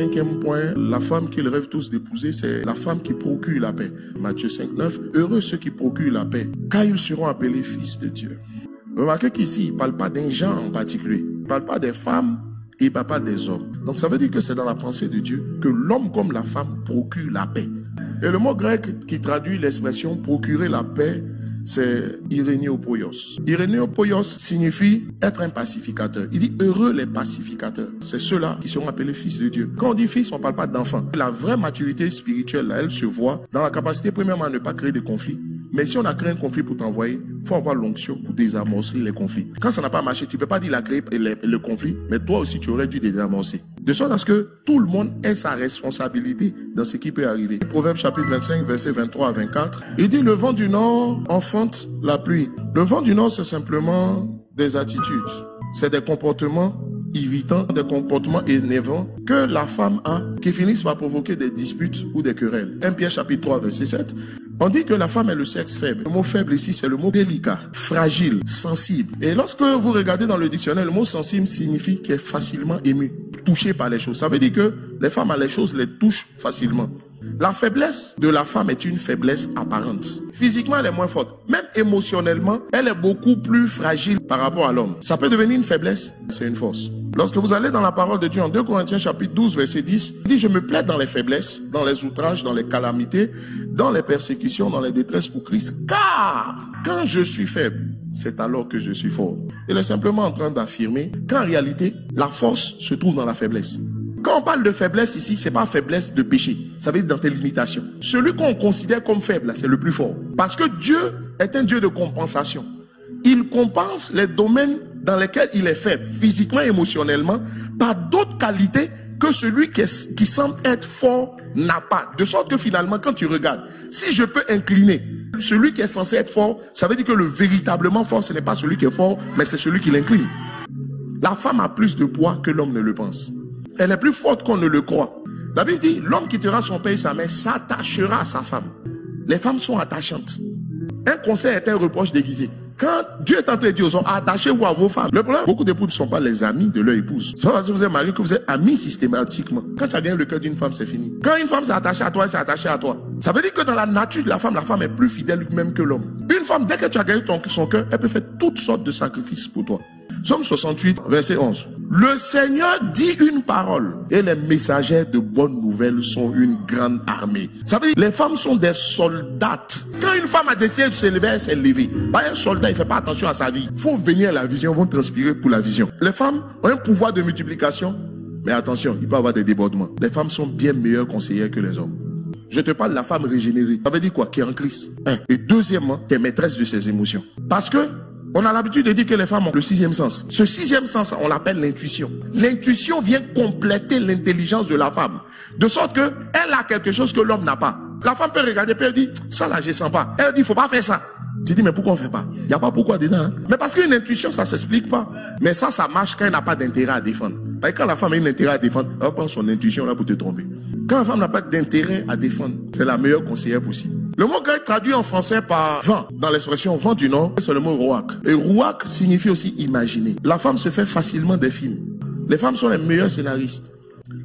5e point, la femme qu'ils rêvent tous d'épouser, c'est la femme qui procure la paix. Matthieu 5, 9. Heureux ceux qui procurent la paix, car ils seront appelés fils de Dieu. Remarquez qu'ici, il ne parle pas d'un genre en particulier. Il ne parle pas des femmes et il ne parle pas des hommes. Donc ça veut dire que c'est dans la pensée de Dieu que l'homme comme la femme procure la paix. Et le mot grec qui traduit l'expression procurer la paix, c'est irénéopoios. Irénéopoios signifie être un pacificateur. Il dit heureux les pacificateurs. C'est ceux-là qui seront appelés fils de Dieu. Quand on dit fils, on ne parle pas d'enfants. La vraie maturité spirituelle, là, elle se voit dans la capacité premièrement à ne pas créer de conflits. Mais si on a créé un conflit pour t'envoyer, il faut avoir l'onction pour désamorcer les conflits. Quand ça n'a pas marché, tu ne peux pas dire qu'il a créé le conflit, mais toi aussi tu aurais dû désamorcer. De sorte à ce que tout le monde ait sa responsabilité dans ce qui peut arriver. Proverbe chapitre 25, versets 23 à 24. Il dit le vent du nord enfante la pluie. Le vent du nord, c'est simplement des attitudes. C'est des comportements irritants, des comportements énervants que la femme a, qui finissent par provoquer des disputes ou des querelles. 1 Pierre chapitre 3, verset 7. On dit que la femme est le sexe faible. Le mot faible ici, c'est le mot délicat, fragile, sensible. Et lorsque vous regardez dans le dictionnaire, le mot sensible signifie qu'elle est facilement émue, touchée par les choses. Ça veut dire que les femmes, les choses les touchent facilement. La faiblesse de la femme est une faiblesse apparente. Physiquement, elle est moins forte. Même émotionnellement, elle est beaucoup plus fragile par rapport à l'homme. Ça peut devenir une faiblesse, c'est une force. Lorsque vous allez dans la parole de Dieu en 2 Corinthiens chapitre 12 verset 10, il dit je me plais dans les faiblesses, dans les outrages, dans les calamités, dans les persécutions, dans les détresses pour Christ, car quand je suis faible, c'est alors que je suis fort. Il est simplement en train d'affirmer qu'en réalité, la force se trouve dans la faiblesse. Quand on parle de faiblesse ici, c'est pas faiblesse de péché. Ça veut dire dans tes limitations. Celui qu'on considère comme faible, c'est le plus fort. Parce que Dieu est un Dieu de compensation. Il compense les domaines dans lesquels il est faible, physiquement, émotionnellement, par d'autres qualités que celui qui semble être fort n'a pas. De sorte que finalement, quand tu regardes, si je peux incliner celui qui est censé être fort, ça veut dire que le véritablement fort, ce n'est pas celui qui est fort, mais c'est celui qui l'incline. La femme a plus de poids que l'homme ne le pense. Elle est plus forte qu'on ne le croit. La Bible dit, l'homme quittera son père et sa mère, s'attachera à sa femme. Les femmes sont attachantes. Un conseil est un reproche déguisé. Quand Dieu est en train de dire aux hommes, attachez-vous à vos femmes. Le problème, beaucoup d'époux ne sont pas les amis de leur épouse. C'est parce que vous êtes marié que vous êtes amis systématiquement. Quand tu as gagné le cœur d'une femme, c'est fini. Quand une femme s'est attachée à toi, elle s'est attachée à toi. Ça veut dire que dans la nature de la femme est plus fidèle même que l'homme. Une femme, dès que tu as gagné son cœur, elle peut faire toutes sortes de sacrifices pour toi. Psaume 68, verset 11. Le Seigneur dit une parole et les messagers de bonnes nouvelles sont une grande armée. Ça veut dire les femmes sont des soldates. Quand une femme a décidé de se lever, elle s'est levée. Un soldat, il ne fait pas attention à sa vie. Il faut venir à la vision, ils vont transpirer pour la vision. Les femmes ont un pouvoir de multiplication, mais attention, il peut y avoir des débordements. Les femmes sont bien meilleures conseillères que les hommes. Je te parle de la femme régénérée. Ça veut dire quoi? Qui est en Christ. Et deuxièmement, qui est maîtresse de ses émotions. Parce que on a l'habitude de dire que les femmes ont le 6e sens. Ce 6e sens, on l'appelle l'intuition. L'intuition vient compléter l'intelligence de la femme. De sorte que elle a quelque chose que l'homme n'a pas. La femme peut regarder, peut dire, ça là, je sens pas. Elle dit, faut pas faire ça. Tu dis, mais pourquoi on fait pas? Il n'y a pas pourquoi dedans. Hein? Mais parce qu'une intuition, ça s'explique pas. Mais ça marche quand elle n'a pas d'intérêt à défendre. Parce que quand la femme a un intérêt à défendre, elle va prendre son intuition là pour te tromper. Quand la femme n'a pas d'intérêt à défendre, c'est la meilleure conseillère possible. Le mot grec traduit en français par vent, dans l'expression vent du nord, c'est le mot rouak. Et rouak signifie aussi imaginer. La femme se fait facilement des films. Les femmes sont les meilleures scénaristes.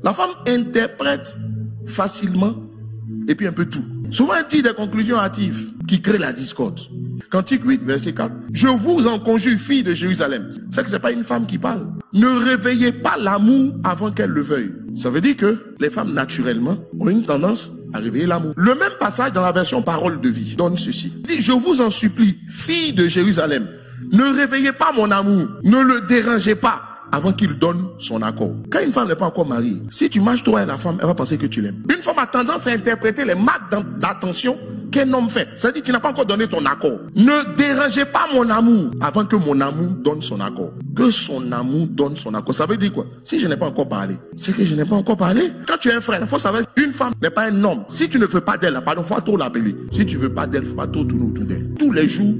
La femme interprète facilement et puis un peu tout. Souvent elle tire des conclusions hâtives qui créent la discorde. Cantique 8, verset 4. Je vous en conjure, filles de Jérusalem. C'est que c'est pas une femme qui parle. Ne réveillez pas l'amour avant qu'elle le veuille. Ça veut dire que les femmes, naturellement, ont une tendance à réveiller l'amour. Le même passage dans la version parole de vie donne ceci. Il dit, je vous en supplie, filles de Jérusalem, ne réveillez pas mon amour, ne le dérangez pas avant qu'il donne son accord. Quand une femme n'est pas encore mariée, si tu marches toi et la femme, elle va penser que tu l'aimes. Une femme a tendance à interpréter les marques d'attention qu'un homme fait. Ça dit, tu n'as pas encore donné ton accord. Ne dérangez pas mon amour avant que mon amour donne son accord. Que son amour donne son accord. Ça veut dire quoi? Si je n'ai pas encore parlé, c'est que je n'ai pas encore parlé. Quand tu es un frère, il faut savoir, une femme n'est pas un homme. Si tu ne veux pas d'elle, pardon, il faut trop l'appeler. Si tu ne veux pas d'elle, il ne faut pas trop tourner autour d'elle. Tous les jours,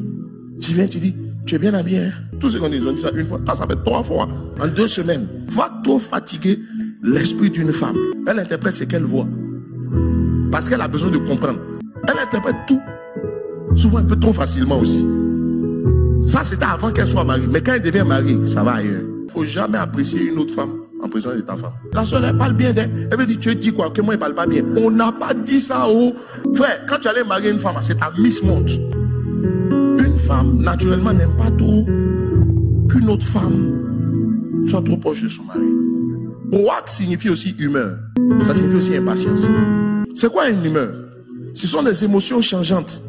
tu viens, tu dis, tu es bien habillé. Hein? Tous ceux qu'on dit, ils ont dit ça une fois. Ça fait 3 fois. En 2 semaines. Va trop fatiguer l'esprit d'une femme. Elle interprète ce qu'elle voit. Parce qu'elle a besoin de comprendre. Elle interprète tout. Souvent un peu trop facilement aussi. Ça, c'était avant qu'elle soit mariée. Mais quand elle devient mariée, ça va ailleurs. Il ne faut jamais apprécier une autre femme en présence de ta femme. La soeur, elle parle bien d'elle. Elle veut dire, tu dis quoi? Que moi, elle ne parle pas bien. On n'a pas dit ça, oh. Frère, quand tu allais marier une femme, c'est ta Miss Monde. Une femme, naturellement, n'aime pas trop qu'une autre femme soit trop proche de son mari. Proac signifie aussi humeur. Ça signifie aussi impatience. C'est quoi une humeur? Ce sont des émotions changeantes.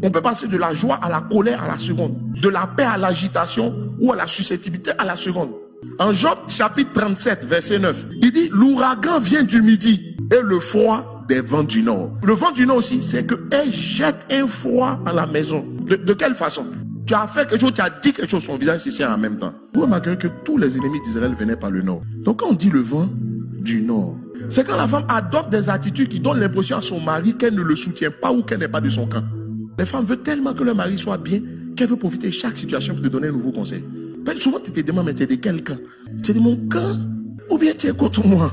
On peut passer de la joie à la colère à la seconde, de la paix à l'agitation ou à la susceptibilité à la seconde. En Job chapitre 37 verset 9, il dit l'ouragan vient du midi et le froid des vents du nord. Le vent du nord aussi, c'est qu'elle jette un froid à la maison. De quelle façon? Tu as fait quelque chose, tu as dit quelque chose, son visage s'y en même temps. Vous remarquerez que tous les ennemis d'Israël venaient par le nord. Donc quand on dit le vent du nord, c'est quand la femme adopte des attitudes qui donnent l'impression à son mari qu'elle ne le soutient pas ou qu'elle n'est pas de son camp. Les femmes veulent tellement que leur mari soit bien qu'elle veut profiter de chaque situation pour te donner un nouveau conseil. Mais souvent tu te demandes, mais tu es de quel camp? Tu es de mon camp ou bien tu es contre moi?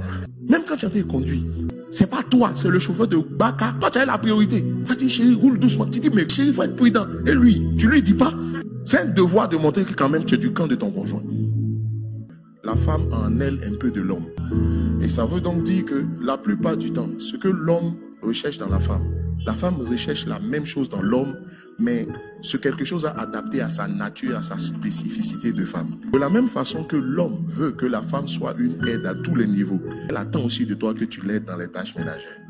Même quand tu as été conduit, c'est pas toi, c'est le chauffeur de Baka. Toi tu as la priorité. Tu dis chérie, roule doucement. Tu dis mais chérie, il faut être prudent. Et lui, tu lui dis pas. C'est un devoir de montrer que quand même tu es du camp de ton conjoint. La femme a en elle un peu de l'homme. Et ça veut donc dire que la plupart du temps, ce que l'homme recherche dans la femme recherche la même chose dans l'homme, mais ce quelque chose à adapter à sa nature, à sa spécificité de femme. De la même façon que l'homme veut que la femme soit une aide à tous les niveaux, elle attend aussi de toi que tu l'aides dans les tâches ménagères.